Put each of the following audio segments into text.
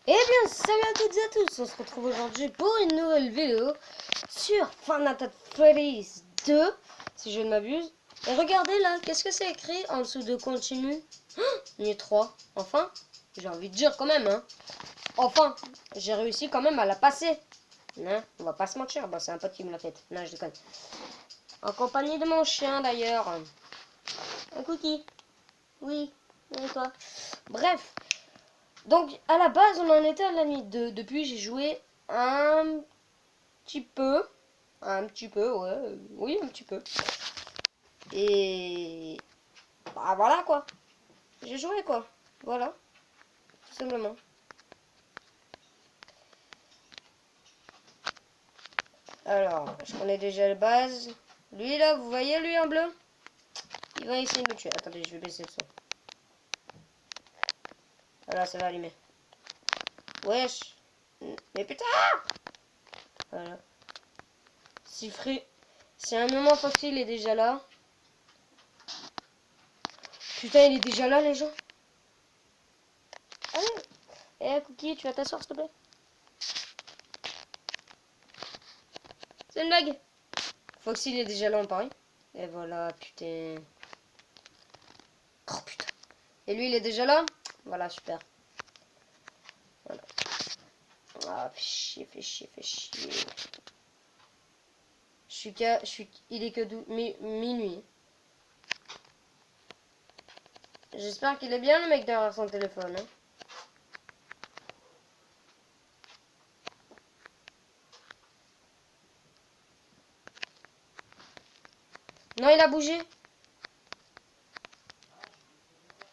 Eh bien, salut à toutes et à tous, on se retrouve aujourd'hui pour une nouvelle vidéo sur Five Nights at Freddy's 2, si je ne m'abuse. Et regardez là, qu'est-ce que c'est écrit en dessous de continue? Nuit 3, enfin, j'ai envie de dire quand même, hein. Enfin, j'ai réussi quand même à la passer. Hein, on va pas se mentir, bon, c'est un pote qui me l'a fait. Non, je déconne. En compagnie de mon chien d'ailleurs. Un cookie. Oui, et toi? Bref. Donc, à la base, on en était à la nuit 2. Depuis, j'ai joué un petit peu. Un petit peu, ouais. Oui, un petit peu. Et... Bah voilà, quoi. J'ai joué, quoi. Voilà. Tout simplement. Alors, je connais déjà la base. Lui, là, vous voyez, lui, en bleu? Il va essayer de me tuer. Attendez, je vais baisser le son. Voilà, ça va allumer. Wesh. Mais putain! Voilà. Si Free... Si à un moment Foxy il est déjà là. Putain, il est déjà là, les gens. Allez. Eh, Cookie, tu vas t'asseoir, s'il te plaît? C'est une blague. Foxy, il est déjà là en Paris. Et voilà, putain. Oh, putain. Et lui, il est déjà là? Voilà, super. Voilà. Ah, fait chier, fait chier, fait chier. Il est que minuit. J'espère qu'il est bien, le mec, derrière son téléphone. Hein. Non, il a bougé.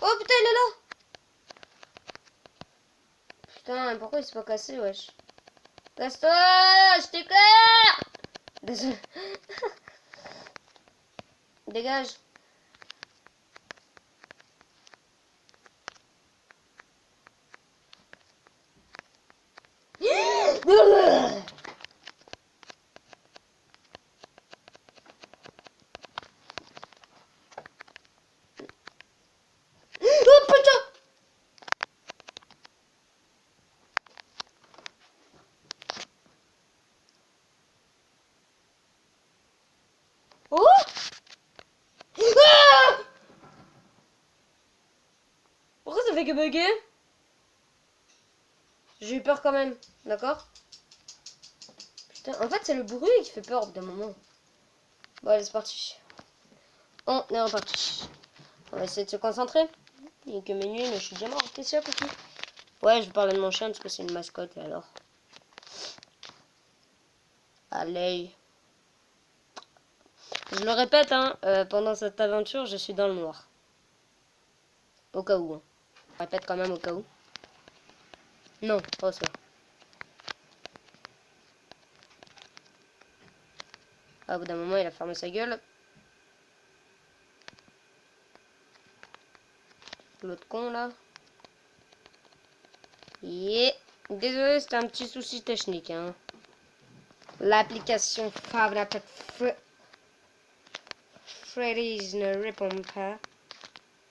Oh, putain, il est là. Putain, pourquoi il s'est pas cassé, wesh? Casse-toi, je t'éclaire. Désolé. Dégage. Oh, putain. Oh. Ah. Pourquoi ça fait que bugger? J'ai eu peur quand même, d'accord? Putain, en fait, c'est le bruit qui fait peur d'un moment. Bon, allez, c'est parti. On est reparti. On va essayer de se concentrer. Il est que minuit, mais je suis déjà mort. T'es sûr, Cookie? Ouais, je vais parler de mon chien parce que c'est une mascotte, et alors? Allez. Je le répète, hein, pendant cette aventure, je suis dans le noir. Au cas où. Hein. Je répète quand même au cas où. Non, pas ça. Ah, au bout d'un moment, il a fermé sa gueule. L'autre con, là. Yeah. Désolé, c'était un petit souci technique, hein. L'application Five Nights at Freddy's ne répond pas.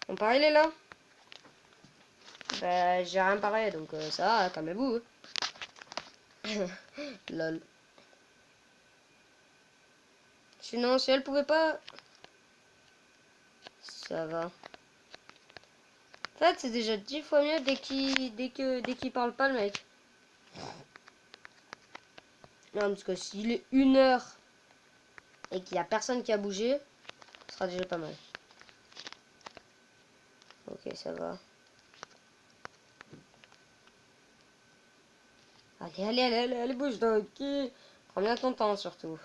Mon pari, il est là? Bah, j'ai rien parlé, donc ça va, calmez-vous. Lol. Sinon, si elle pouvait pas... Ça va. En fait, c'est déjà 10 fois mieux dès qu'il parle pas, le mec. Non, parce que s'il est 1 heure et qu'il y a personne qui a bougé, ce sera déjà pas mal. Ok, ça va. Allez, bouge donc. Prends bien ton temps, surtout.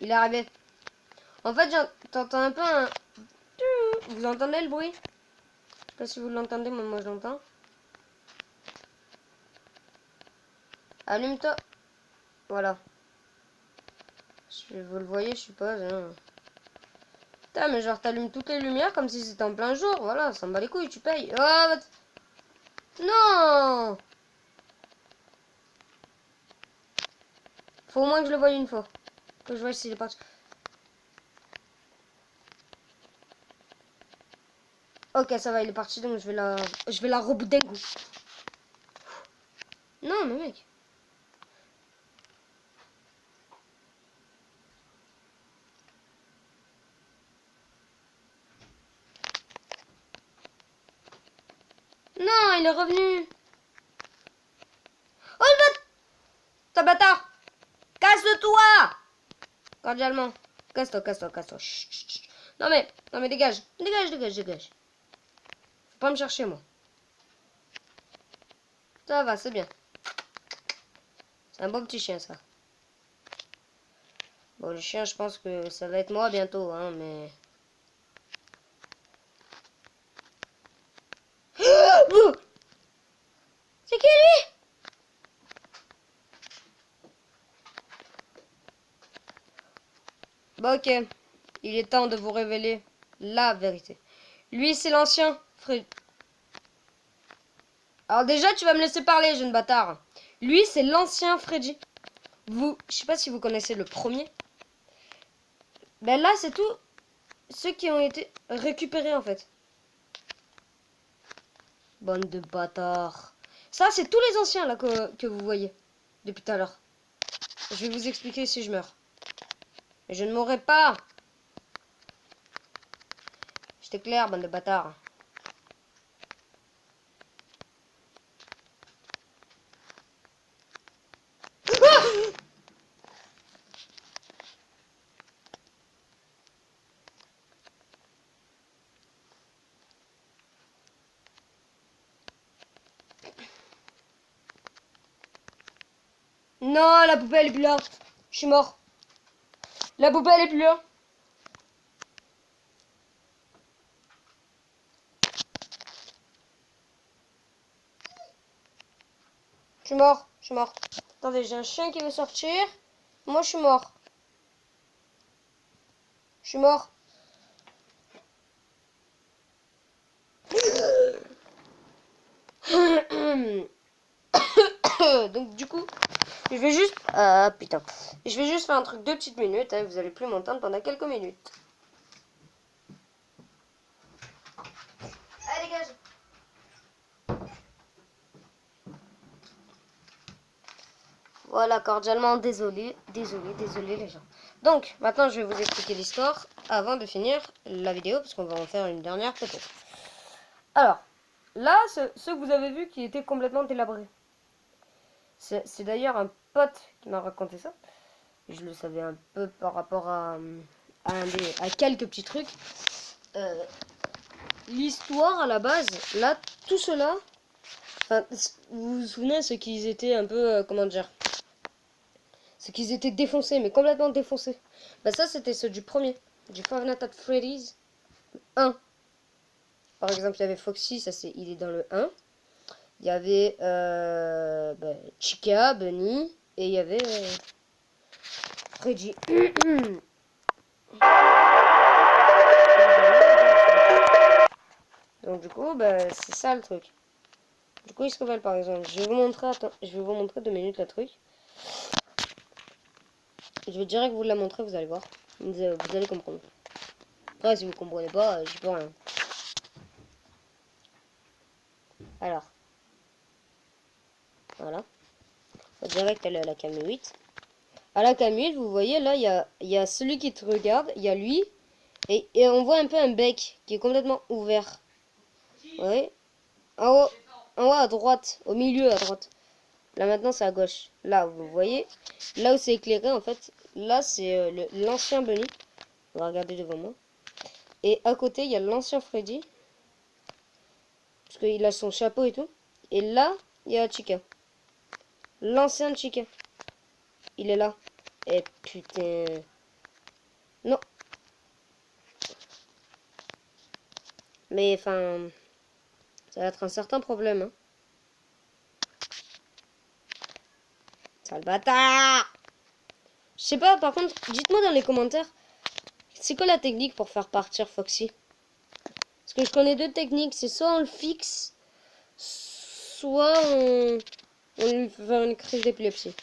Il est arrivé. En fait, t'entends un peu un... Vous entendez le bruit? Je sais pas si vous l'entendez, mais moi je l'entends. Allume-toi. Voilà. Vous le voyez, je suppose. Hein. Putain, mais genre, t'allumes toutes les lumières comme si c'était en plein jour. Voilà, ça me bat les couilles, tu payes. Oh, non! Faut au moins que je le voie une fois. Que je vois s'il est parti. Ok, ça va, il est parti, donc je vais la rebooter d'un coup. Non, mais mec. Non, il est revenu. Oh, le ta bâtard. Casse-toi. Cordialement. Casse-toi, casse-toi, casse-toi. Chut, chut, chut. Non, mais dégage. Dégage, dégage, dégage. Faut pas me chercher, moi. Ça va, c'est bien. C'est un beau petit chien, ça. Bon, le chien, je pense que ça va être moi bientôt, hein, mais... C'est qui, lui? Bah, ok. Il est temps de vous révéler la vérité. Lui, c'est l'ancien Fred. Alors déjà, tu vas me laisser parler, jeune bâtard. Lui, c'est l'ancien Freddy. Je sais pas si vous connaissez le premier. Ben là, c'est tout ceux qui ont été récupérés, en fait. Bande de bâtards. Ça, c'est tous les anciens, là, que vous voyez. Depuis tout à l'heure. Je vais vous expliquer si je meurs. Mais je ne mourrai pas. J'étais clair, bande de bâtards. Non, la poubelle est plus là. Je suis mort. La poubelle est plus là. Je suis mort. Je suis mort. Attendez, j'ai un chien qui veut sortir. Moi, je suis mort. Je suis mort. Donc, du coup, je vais juste... Ah, putain. Je vais juste faire un truc de petites minutes. Hein, vous allez plus m'entendre pendant quelques minutes. Allez, dégage. Voilà, cordialement, désolé les gens. Donc, maintenant, je vais vous expliquer l'histoire avant de finir la vidéo, parce qu'on va en faire une dernière peut-être. Alors, là, ce que vous avez vu qui était complètement délabré. C'est d'ailleurs un pote qui m'a raconté ça. Je le savais un peu par rapport à quelques petits trucs. L'histoire, à la base, là, tout cela... Enfin, vous vous souvenez, ce qu'ils étaient un peu... comment dire, c'est qu'ils étaient défoncés, mais complètement défoncés. Bah ça, c'était ceux du premier, du Five Nights at Freddy's 1. Par exemple, il y avait Foxy, ça c'est, il est dans le 1. Il y avait Chica, Bunny, et il y avait Freddy. Donc du coup, c'est ça le truc. Du coup, il se révèle par exemple. Je vais vous montrer, attends, je vais vous montrer 2 minutes le truc. Je vais direct vous la montrer, vous allez voir. Vous allez comprendre. Après, si vous comprenez pas, j'y peux rien. Alors. Voilà. Direct aller à la cam 8. À la cam 8, vous voyez, là, il y a celui qui te regarde, il y a lui. Et on voit un peu un bec qui est complètement ouvert. Oui. En haut à droite. Au milieu à droite. Là, maintenant, c'est à gauche. Là, vous voyez. Là où c'est éclairé, en fait. Là, c'est l'ancien Bunny. On va regarder devant moi. Et à côté, il y a l'ancien Freddy. Parce qu'il a son chapeau et tout. Et là, il y a Chica. L'ancien Chica. Il est là. Et putain. Non. Mais enfin. Ça va être un certain problème. Hein. Sale bâtard. Je sais pas, par contre, dites-moi dans les commentaires. C'est quoi la technique pour faire partir Foxy? Parce que je connais 2 techniques. C'est soit on le fixe. Soit on lui fait faire une crise d'épilepsie.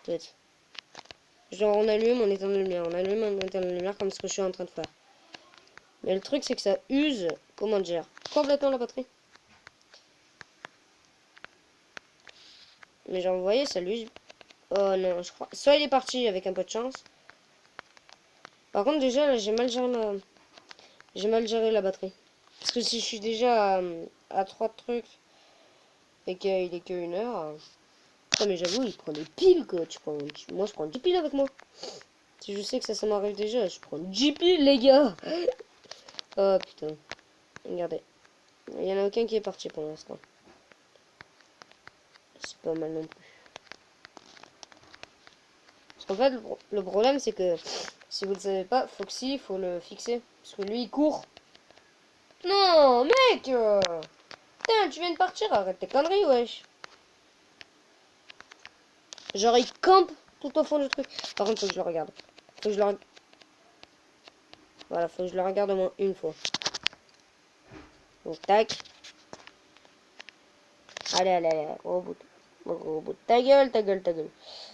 Peut-être. Genre on allume, on éteint la lumière. On allume, on éteint la lumière comme ce que je suis en train de faire. Mais le truc, c'est que ça use, comment dire, complètement la batterie. Mais genre, vous voyez, ça l'use. Oh non, je crois. Soit il est parti avec un peu de chance. Par contre, déjà, là, j'ai mal géré la batterie. Parce que si je suis déjà à 3 trucs et qu'il est que 1 heure. Ah, mais j'avoue, il prend des piles, quoi. Moi, je prends 10 piles avec moi. Si je sais que ça m'arrive déjà, je prends 10 piles, les gars. Oh putain. Regardez. Il n'y en a aucun qui est parti pour l'instant. C'est pas mal non plus. Parce qu'en fait, le problème, c'est que si vous ne savez pas, Foxy, il faut le fixer. Parce que lui, il court. Non, mec putain, tu viens de partir, arrête tes conneries, wesh. Genre, il campe tout au fond du truc. Par contre, faut que je le regarde. Faut que je le regarde. Voilà, faut que je le regarde au moins une fois. Donc, tac. Allez, allez, allez. Gros bout. Gros bout. Ta gueule, ta gueule, ta gueule.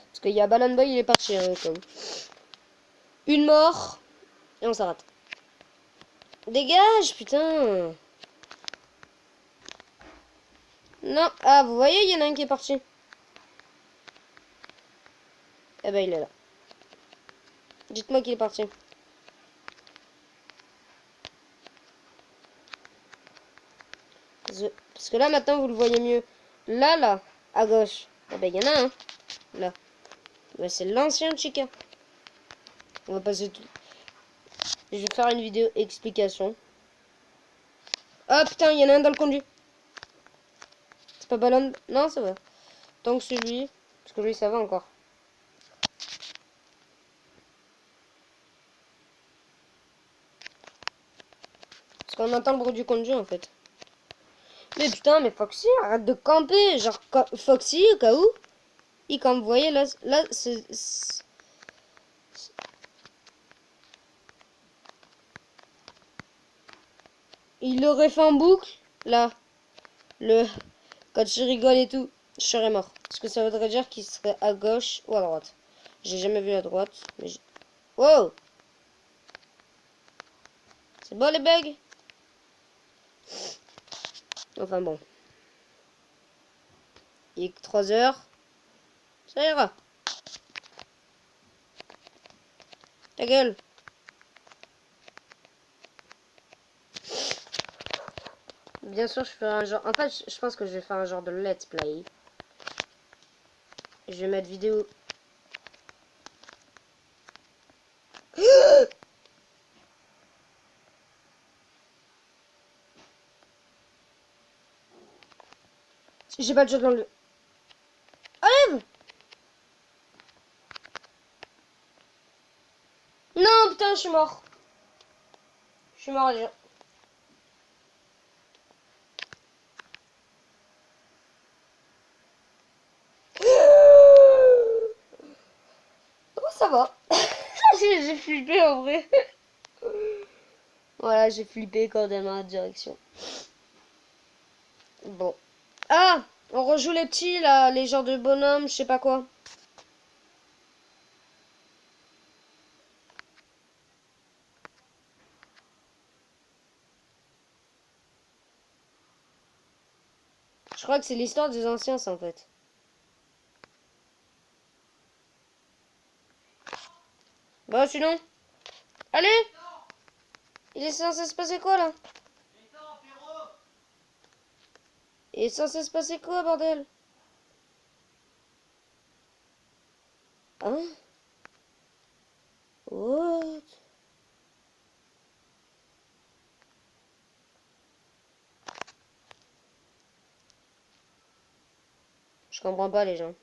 Parce qu'il y a Ballon Boy, il est parti, hein, comme. Une mort. Et on s'arrête. Dégage, putain. Non. Ah, vous voyez, il y en a un qui est parti. Eh ben, il est là. Dites-moi qu'il est parti. Parce que là, maintenant, vous le voyez mieux. Là, à gauche. Eh ben, il y en a un. Là. Ben, c'est l'ancien Chica. On va passer tout. Je vais faire une vidéo explication. Ah, putain, il y en a un dans le conduit. C'est pas Ballon... Non, ça va. Tant que celui... Parce que lui, ça va encore. Parce qu'on entend le bruit du conduit, en fait. Mais putain, mais Foxy, arrête de camper. Genre, Foxy, au cas où, il campe. Vous voyez, là c'est... Il aurait fait en boucle, là. Quand je rigole et tout, je serais mort. Parce que ça voudrait dire qu'il serait à gauche ou à droite. J'ai jamais vu à droite. Mais wow! C'est bon les bugs? Enfin bon. Il est que 3 heures. Ça ira. Ta gueule. Bien sûr, je ferai un genre... En fait, je pense que je vais faire un genre de let's play. Je vais mettre vidéo... J'ai pas de jeu dans le... Enlève! Non, putain, je suis mort. Je suis mort déjà. Oh, ça va. J'ai flippé en vrai. Voilà, j'ai flippé quand elle est dans la direction. Bon. Ah! On rejoue les petits là, les genres de bonhommes, je sais pas quoi. Je crois que c'est l'histoire des anciens, ça en fait. Bah sinon. Allez! Il est censé se passer quoi là? Il est censé se passer quoi, bordel? Hein? What? Je comprends pas les gens.